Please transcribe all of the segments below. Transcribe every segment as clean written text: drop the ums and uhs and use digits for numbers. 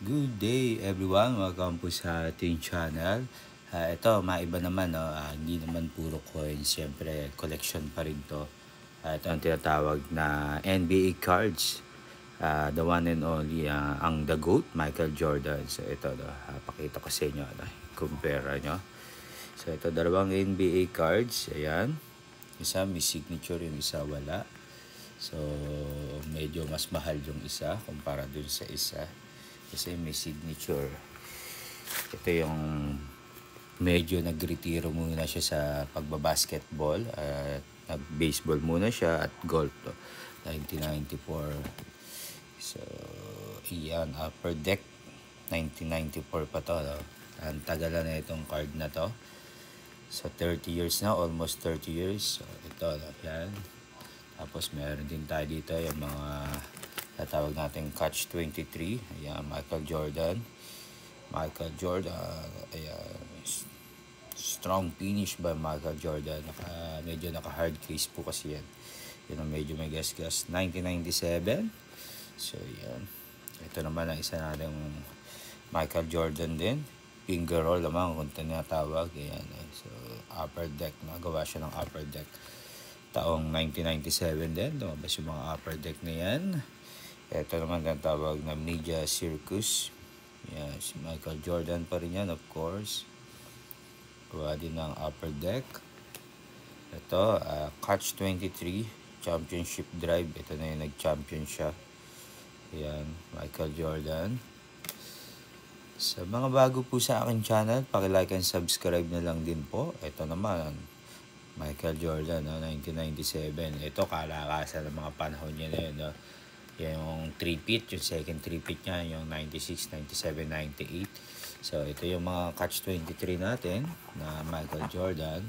Good day everyone, welcome po sa ating channel. Ito, maiba naman, no? Hindi naman puro coins, siyempre collection pa rin to. Ito ang tinatawag na NBA cards. The one and only, ang The GOAT, Michael Jordan. So ito, pakita ko sa inyo, compare nyo. So ito, dalawang NBA cards, ayan. Isa may signature, yung isa wala. So medyo mas mahal yung isa kumpara dun sa isa. Kasi may signature. Ito yung medyo nagretiro muna siya sa pagbabasketball at nag-baseball muna siya at golf to 1994. So iyan, Upper Deck 1994 pa to, no? Ang tagalan na itong card na to. So 30 years na, almost 30 years. So ito, yan. Tapos meron din tayo dito yung mga tatawag natin Catch 23. Ayan, Michael Jordan. Ayan, strong finish by Michael Jordan. Medyo naka-hard case po kasi yan. Yan ang medyo may gas-gas. 1997. So, yan. Ito naman ang isa natin Michael Jordan din. Finger roll naman kung tinatawag. Ayan. So, Upper Deck. Nagawa siya ng Upper Deck. Taong 1997 din. Lumabas yung mga Upper Deck na yan. Ito naman ang tawag na Media Circus. Yeah, si Michael Jordan pa rin yan, of course. Gawa din ng Upper Deck. Ito, Catch 23 Championship Drive. Ito na yung nag-champion siya. Ayan, Michael Jordan. Sa mga bago po sa aking channel, paki-like and subscribe na lang din po. Ito naman, Michael Jordan, 1997. Ito, kalakasan ng mga panahon niya na yun, no? Yung 3-peat, yung second 3-peat niya, yung 96, 97, 98. So, ito yung mga Catch 23 natin na Michael Jordan.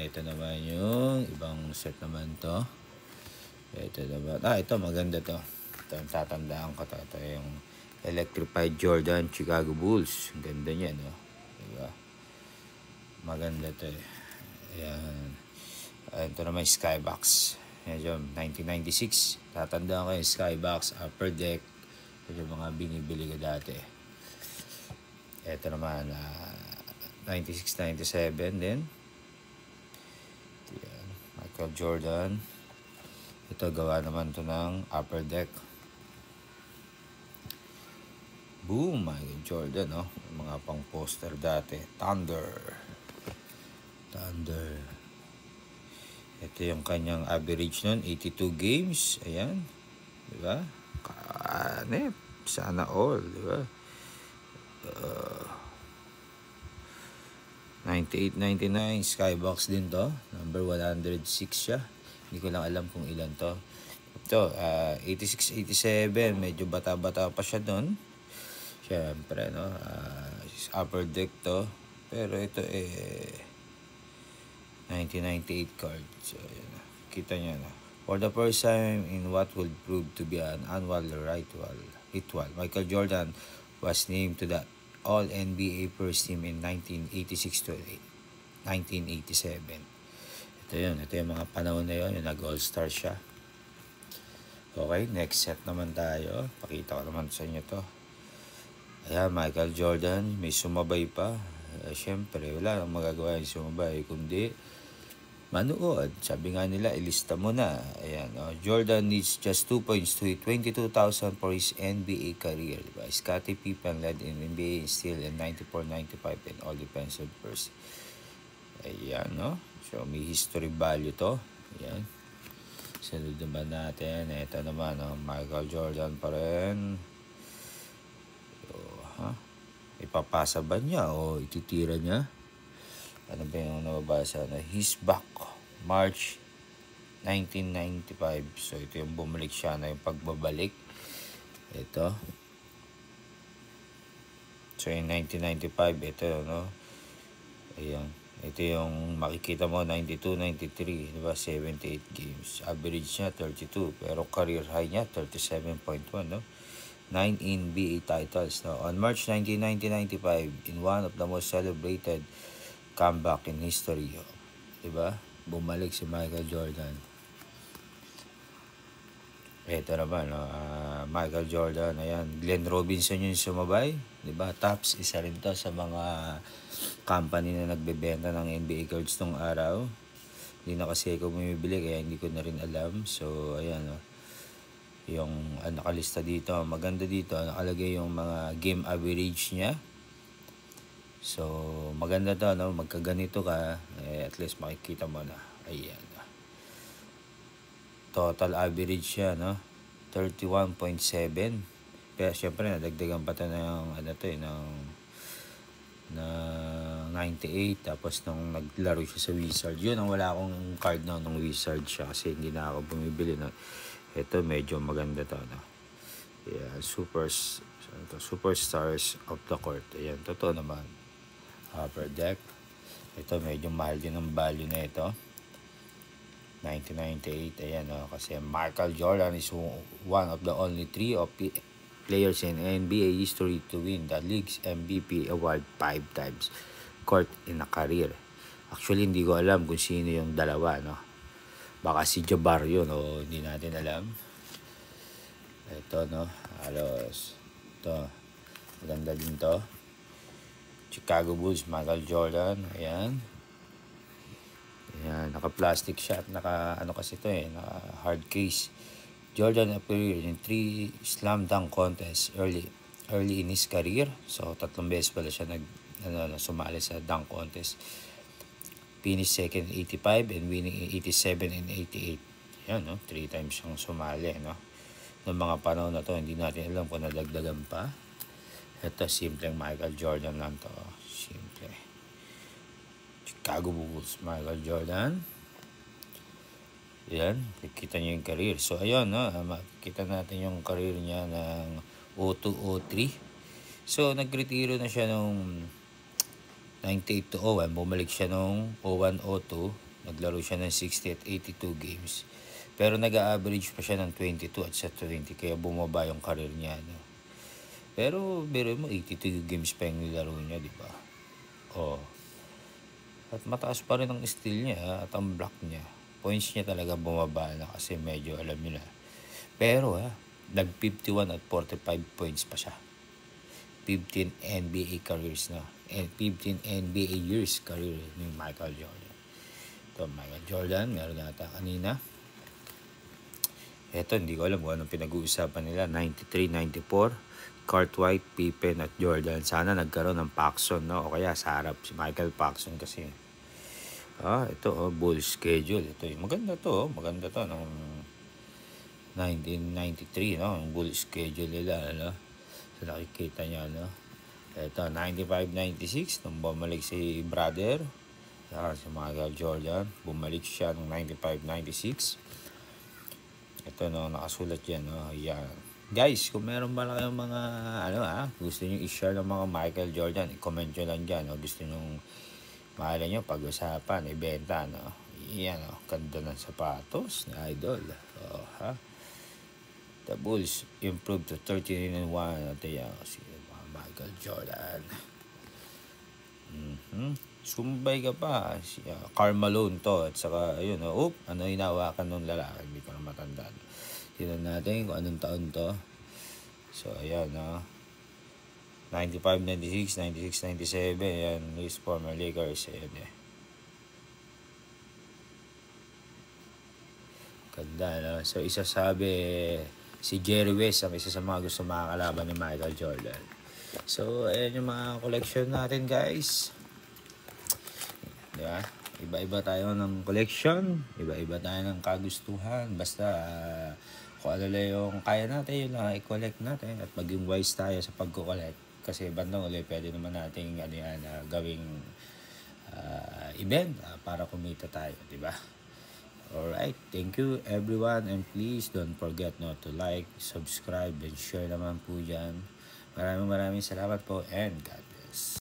Ito naman yung ibang set naman to. Ito naman, ito maganda to. Ito yung tatandaan ko to. Ito yung Electrified Jordan Chicago Bulls. Ang ganda niya, no? Diba? Maganda to eh. Ayan. Ito naman yung Skybox. Medyo 1996. Tatandaan ko yung Skybox, Upper Deck. Ito yung mga binibili ko dati. Ito naman, 96-97 din. Yan, Michael Jordan. Ito, gawa naman to ng Upper Deck. Boom! Michael Jordan, no? Mga pang poster dati. Thunder. Ito yung kanyang average nun, 82 games. Ayan. Diba? Sana all. Diba? 98-99, Skybox din to. Number 106 siya. Hindi ko lang alam kung ilan to. Ito, 86-87. Medyo bata-bata pa siya doon. Siyempre, no? Upper Deck to. Pero ito 1998 card. So, yun. Kita nyo na. For the first time in what would prove to be an annual ritual, Michael Jordan was named to the All-NBA First Team in 1986 to 1987. Ito yun. Ito yung mga panahon na yun. Yung nag-All-Star siya. Okay, next set naman tayo. Pakita ko naman sa inyo to. Ayan, Michael Jordan. May sumabay pa. Siyempre, wala nang magagawa yung sumabay. Kundi manood. Sabi nga nila, ilista mo na. Ayan, Jordan needs just 2 points to hit 22,000 for his NBA career. Diba? Scottie Pippen led in NBA still in 94-95 and all defensive first. Ayan, no? So, may history value to. Ayan. Sunod naman natin. Ito naman, Michael Jordan pa rin. Ipapasa ba niya o ititira niya? Ano ba yung nababasa na? He's back. March 1995. So, ito yung bumalik siya na yung pagbabalik. Ito. So, in 1995, ito, no? Ayan. Ito yung makikita mo, 92-93. Diba? 78 games. Average niya, 32. Pero career high niya, 37.1, no? 9 NBA titles. No? On March 19, 1995, in one of the most celebrated comeback in history. Diba? Bumalik si Michael Jordan. Ito naman, no? Michael Jordan. Ayan, Glenn Robinson yung sumabay. Diba? Topps, isa rin to sa mga company na nagbebenta ng NBA cards nung araw. Hindi na kasi ako bumibili kaya hindi ko na rin alam. So, ayan o. Yung nakalista dito. Maganda dito. Nakalagay yung mga game average niya. So, maganda to, no? Magkaganito ka, at least makikita mo na. Ayan. Total average siya, no? 31.7. Pero syempre, nadagdagan pa to ng, ng 98. Tapos, nung naglaro siya sa Wizard, yun, ang wala akong card na ng Wizard siya kasi hindi na ako bumibili. No? Ito, medyo maganda to, no? Yeah, Superstars of the Court. Ayan, totoo naman. Upper Deck. Ito medyo mahal din ang value na ito. 1998. Ayan kasi Michael Jordan is one of the only three of players in NBA history to win the league's MVP award 5 times court in a career. Actually, hindi ko alam kung sino yung dalawa, no? Baka si Jabbar yun o hindi natin alam. Ito, no? Halos. Ito. Maganda din to. Chicago Bulls, Michael Jordan. Ayan. Ayan. Naka-plastic siya at kasi ito naka-hard case. Jordan appeared in 3 slam dunk contests early in his career. So, 3 beses pala siya sumali sa dunk contest. Finished second 85 and winning 87 and 88. Ayan, no? 3 times siyang sumali, no? Noong mga panahon na to, hindi natin alam kung nadagdagan pa. Ito, simpleng Michael Jordan lang to. Simple. Chicago Bulls, Michael Jordan. Yan, kita niyo yung career. So, ayun, no? Makikita natin yung career niya ng 02-03. So, nagretiro na siya nung 98-01. Bumalik siya nung 01-02. Naglaro siya ng 60 at 82 games. Pero nag-a-average pa siya ng 22 at sa 20. Kaya bumaba yung career niya, no? Pero, biro mo, 82 games pa yung nilaro niya, di ba? Oh. At mataas pa rin ang steal niya at ang block niya. Points niya talaga bumaba na kasi medyo alam niyo na. Pero, nag-51 at 45 points pa siya. 15 NBA careers na. And 15 NBA years career ni Michael Jordan. Ito, Michael Jordan, meron nata kanina. Ito, hindi ko alam kung anong pinag-uusapan nila. 93, 94. Cartwright, Pippen at Jordan. Sana nagkaroon ng Paxson, no? O kaya sa harap si Michael Paxson kasi. Ito, Bulls schedule. Ito, maganda to. Maganda to ng 1993, no? Yung Bulls schedule nila, no? So, nakikita niya, no? Ito, 95-96. Nung bumalik si brother, si Michael Jordan. Bumalik siya nung 95-96. Ito, no? Nakasulat yan, no? Yan. Guys, kung meron ba kayong mga gusto niyo i-share ng mga Michael Jordan, i-comment nyo lang dyan. Gusto niyo mahala nyo pag-usapan, ibenta, no? Yan, ganda ng sapatos ni Idol. The Bulls improved to 13-1. Ito yan, si Michael Jordan. Sumbay ka pa. Si Karl Malone to. At saka, ayun, hinawakan nung lalaki. Hindi ko na matandaan. Tignan natin kung anong taon to. So, ayan, 95-96, 96-97. Ayan, his former Lakers. Ayan, Ganda, no? So, isasabi, si Jerry West ang isa sa mga gusto makakalaban ni Michael Jordan. So, ayan yung mga collection natin, guys. Diba? Iba-iba tayo ng collection. Iba-iba tayo ng kagustuhan. Basta, kung ano lang yung kaya natin, yun lang i-collect natin at maging wise tayo sa pag-collect. Kasi bandang uli, pwede naman natin gawing event para kumita tayo, di ba? Alright, thank you everyone and please don't forget not to like, subscribe, and share naman po dyan. Maraming salamat po and God bless.